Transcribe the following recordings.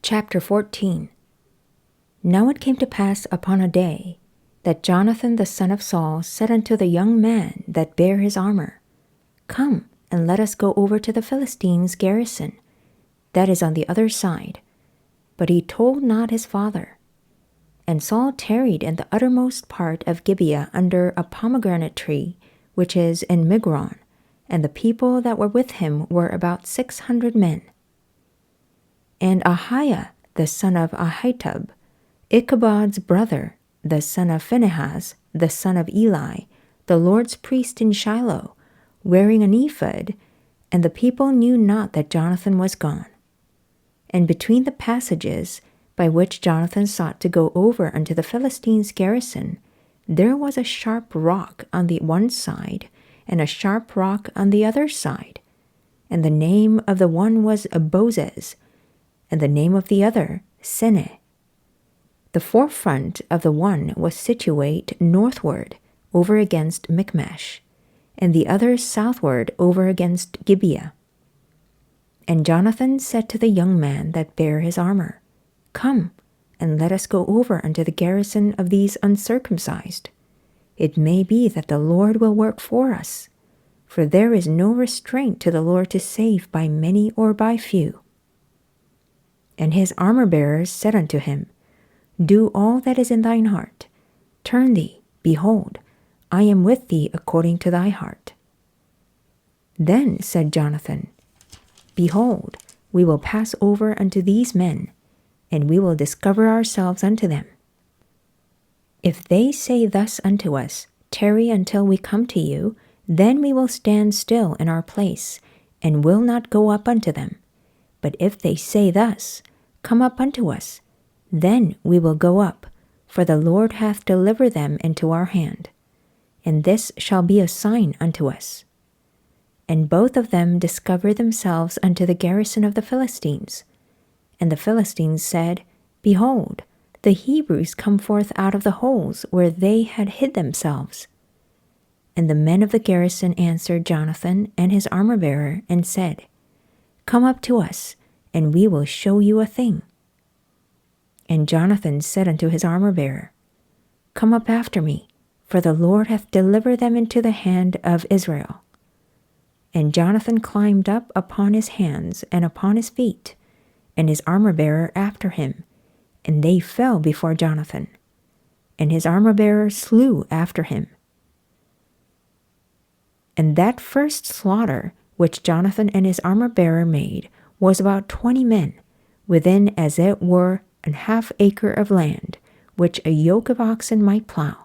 Chapter 14. Now it came to pass upon a day that Jonathan the son of Saul said unto the young man that bare his armor, Come, and let us go over to the Philistines' garrison, that is on the other side. But he told not his father. And Saul tarried in the uttermost part of Gibeah under a pomegranate tree, which is in Migron, and the people that were with him were about 600 men. And Ahiah the son of Ahitub, Ichabod's brother, the son of Phinehas, the son of Eli, the Lord's priest in Shiloh, wearing an ephod, and the people knew not that Jonathan was gone. And between the passages by which Jonathan sought to go over unto the Philistines' garrison, there was a sharp rock on the one side, and a sharp rock on the other side. And the name of the one was Bozez, and the name of the other Sene. The forefront of the one was situate northward, over against Michmash, and the other southward over against Gibeah. And Jonathan said to the young man that bare his armor, Come, and let us go over unto the garrison of these uncircumcised. It may be that the Lord will work for us, for there is no restraint to the Lord to save by many or by few. And his armor-bearers said unto him, Do all that is in thine heart. Turn thee, behold, I am with thee according to thy heart. Then said Jonathan, Behold, we will pass over unto these men, and we will discover ourselves unto them. If they say thus unto us, Tarry until we come to you, then we will stand still in our place, and will not go up unto them. But if they say thus, Come up unto us, then we will go up, for the Lord hath delivered them into our hand. And this shall be a sign unto us. And both of them discovered themselves unto the garrison of the Philistines. And the Philistines said, Behold, the Hebrews come forth out of the holes where they had hid themselves. And the men of the garrison answered Jonathan and his armor-bearer, and said, Come up to us, and we will show you a thing. And Jonathan said unto his armor-bearer, Come up after me, for the Lord hath delivered them into the hand of Israel. And Jonathan climbed up upon his hands and upon his feet, and his armor-bearer after him, and they fell before Jonathan. And his armor-bearer slew after him. And that first slaughter which Jonathan and his armor-bearer made was about 20 men, within as it were an half acre of land, which a yoke of oxen might plow.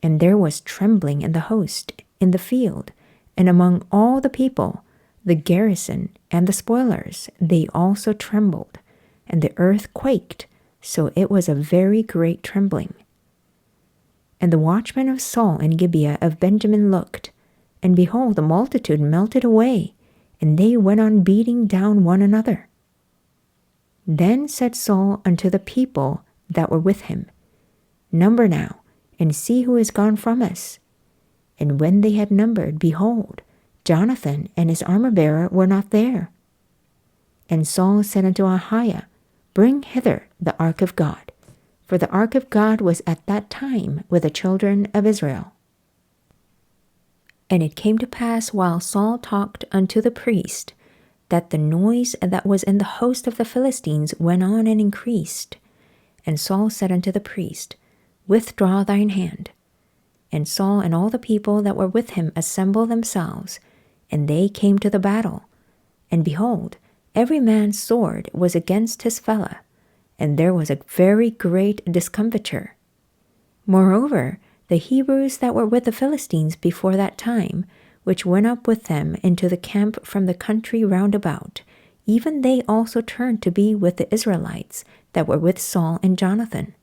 And there was trembling in the host, in the field, and among all the people, the garrison and the spoilers, they also trembled, and the earth quaked, so it was a very great trembling. And the watchmen of Saul in Gibeah of Benjamin looked, and behold, the multitude melted away, and they went on beating down one another. Then said Saul unto the people that were with him, Number now, and see who is gone from us. And when they had numbered, behold, Jonathan and his armor-bearer were not there. And Saul said unto Ahiah, Bring hither the ark of God, for the ark of God was at that time with the children of Israel. And it came to pass while Saul talked unto the priest, that the noise that was in the host of the Philistines went on and increased. And Saul said unto the priest, Withdraw thine hand. And Saul and all the people that were with him assembled themselves, and they came to the battle. And behold, every man's sword was against his fellow, and there was a very great discomfiture. Moreover, the Hebrews that were with the Philistines before that time, which went up with them into the camp from the country round about, even they also turned to be with the Israelites that were with Saul and Jonathan.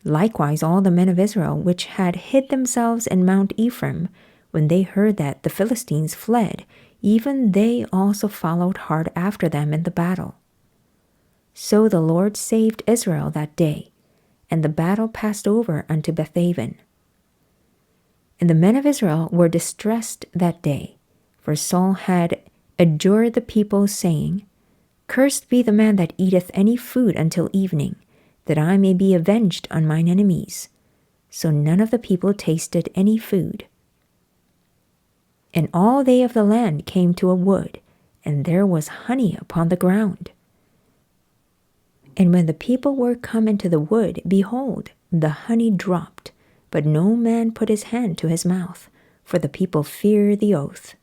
Likewise all the men of Israel which had hid themselves in Mount Ephraim, when they heard that the Philistines fled, even they also followed hard after them in the battle. So the Lord saved Israel that day, and the battle passed over unto Bethaven. And the men of Israel were distressed that day, for Saul had adjured the people, saying, Cursed be the man that eateth any food until evening, that I may be avenged on mine enemies. So none of the people tasted any food. And all they of the land came to a wood, and there was honey upon the ground. And when the people were come into the wood, behold, the honey dropped, but no man put his hand to his mouth, for the people fear the oath.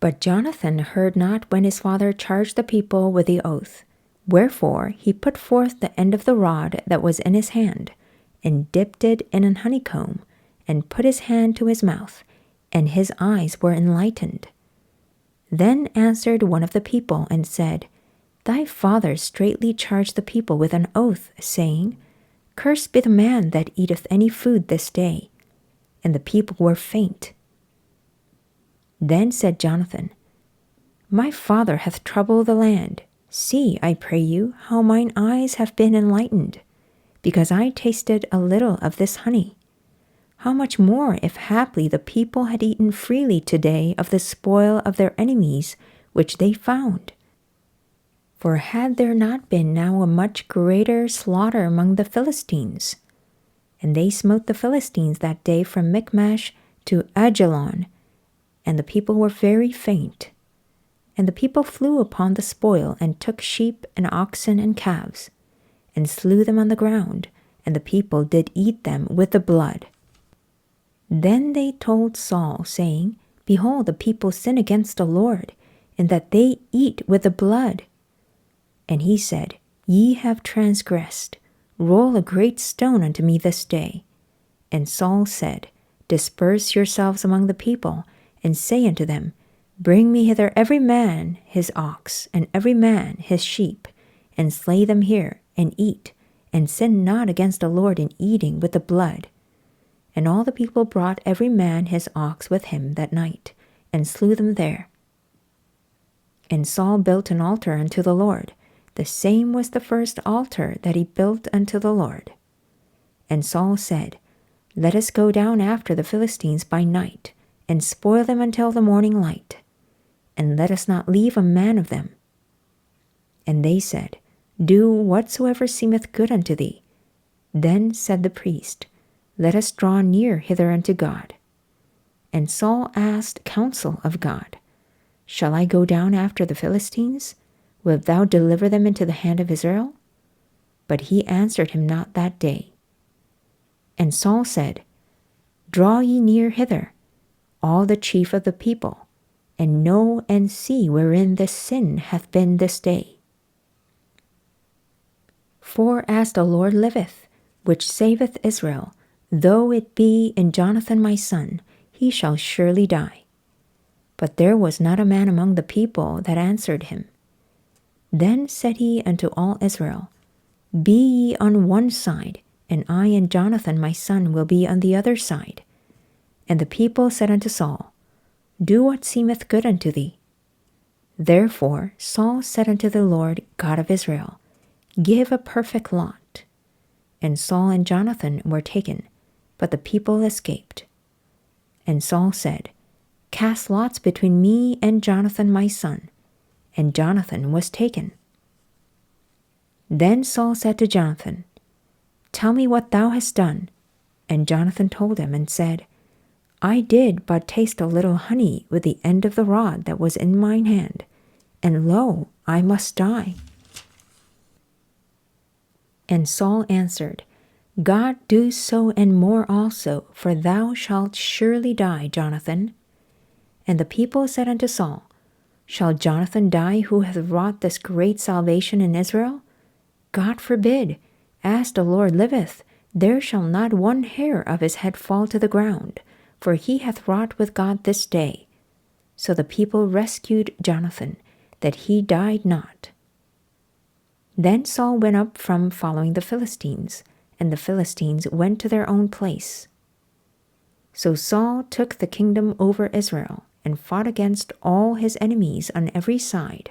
But Jonathan heard not when his father charged the people with the oath. Wherefore he put forth the end of the rod that was in his hand, and dipped it in an honeycomb, and put his hand to his mouth, and his eyes were enlightened. Then answered one of the people, and said, Thy father straitly charged the people with an oath, saying, Cursed be the man that eateth any food this day. And the people were faint. Then said Jonathan, My father hath troubled the land. See, I pray you, how mine eyes have been enlightened, because I tasted a little of this honey. How much more if haply the people had eaten freely today of the spoil of their enemies which they found? For had there not been now a much greater slaughter among the Philistines? And they smote the Philistines that day from Michmash to Ajalon, and the people were very faint. And the people flew upon the spoil, and took sheep and oxen and calves, and slew them on the ground, and the people did eat them with the blood. Then they told Saul, saying, Behold, the people sin against the Lord, in that they eat with the blood. And he said, Ye have transgressed. Roll a great stone unto me this day. And Saul said, Disperse yourselves among the people, and say unto them, Bring me hither every man his ox, and every man his sheep, and slay them here, and eat, and sin not against the Lord in eating with the blood. And all the people brought every man his ox with him that night, and slew them there. And Saul built an altar unto the Lord. The same was the first altar that he built unto the Lord. And Saul said, Let us go down after the Philistines by night, and spoil them until the morning light, and let us not leave a man of them. And they said, Do whatsoever seemeth good unto thee. Then said the priest, Let us draw near hither unto God. And Saul asked counsel of God, Shall I go down after the Philistines? Wilt thou deliver them into the hand of Israel? But he answered him not that day. And Saul said, Draw ye near hither, all the chief of the people, and know and see wherein this sin hath been this day. For as the Lord liveth, which saveth Israel, though it be in Jonathan my son, he shall surely die. But there was not a man among the people that answered him. Then said he unto all Israel, Be ye on one side, and I and Jonathan my son will be on the other side. And the people said unto Saul, Do what seemeth good unto thee. Therefore Saul said unto the Lord God of Israel, Give a perfect lot. And Saul and Jonathan were taken, but the people escaped. And Saul said, Cast lots between me and Jonathan my son. And Jonathan was taken. Then Saul said to Jonathan, Tell me what thou hast done. And Jonathan told him and said, I did but taste a little honey with the end of the rod that was in mine hand, and lo, I must die. And Saul answered, God do so and more also, for thou shalt surely die, Jonathan. And the people said unto Saul, Shall Jonathan die who hath wrought this great salvation in Israel? God forbid. As the Lord liveth, there shall not one hair of his head fall to the ground, for he hath wrought with God this day. So the people rescued Jonathan, that he died not. Then Saul went up from following the Philistines, and the Philistines went to their own place. So Saul took the kingdom over Israel, and fought against all his enemies on every side,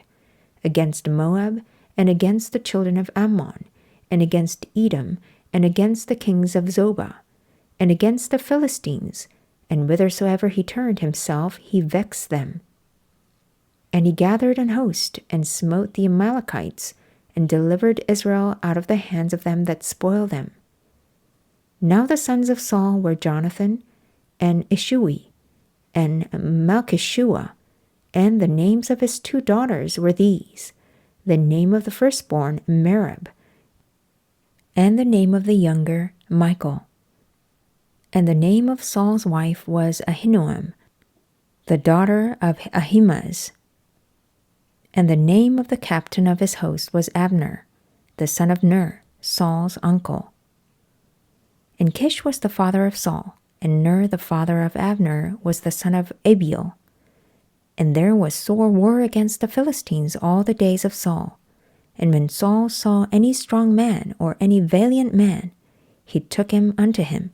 against Moab, and against the children of Ammon, and against Edom, and against the kings of Zobah, and against the Philistines, and whithersoever he turned himself he vexed them. And he gathered an host, and smote the Amalekites, and delivered Israel out of the hands of them that spoiled them. Now the sons of Saul were Jonathan, and Ishui, and Malchishua, and the names of his 2 daughters were these: the name of the firstborn Merab, and the name of the younger Michal. And the name of Saul's wife was Ahinoam, the daughter of Ahimaaz. And the name of the captain of his host was Abner, the son of Ner, Saul's uncle. And Kish was the father of Saul, and Ner the father of Abner was the son of Abiel. And there was sore war against the Philistines all the days of Saul. And when Saul saw any strong man or any valiant man, he took him unto him,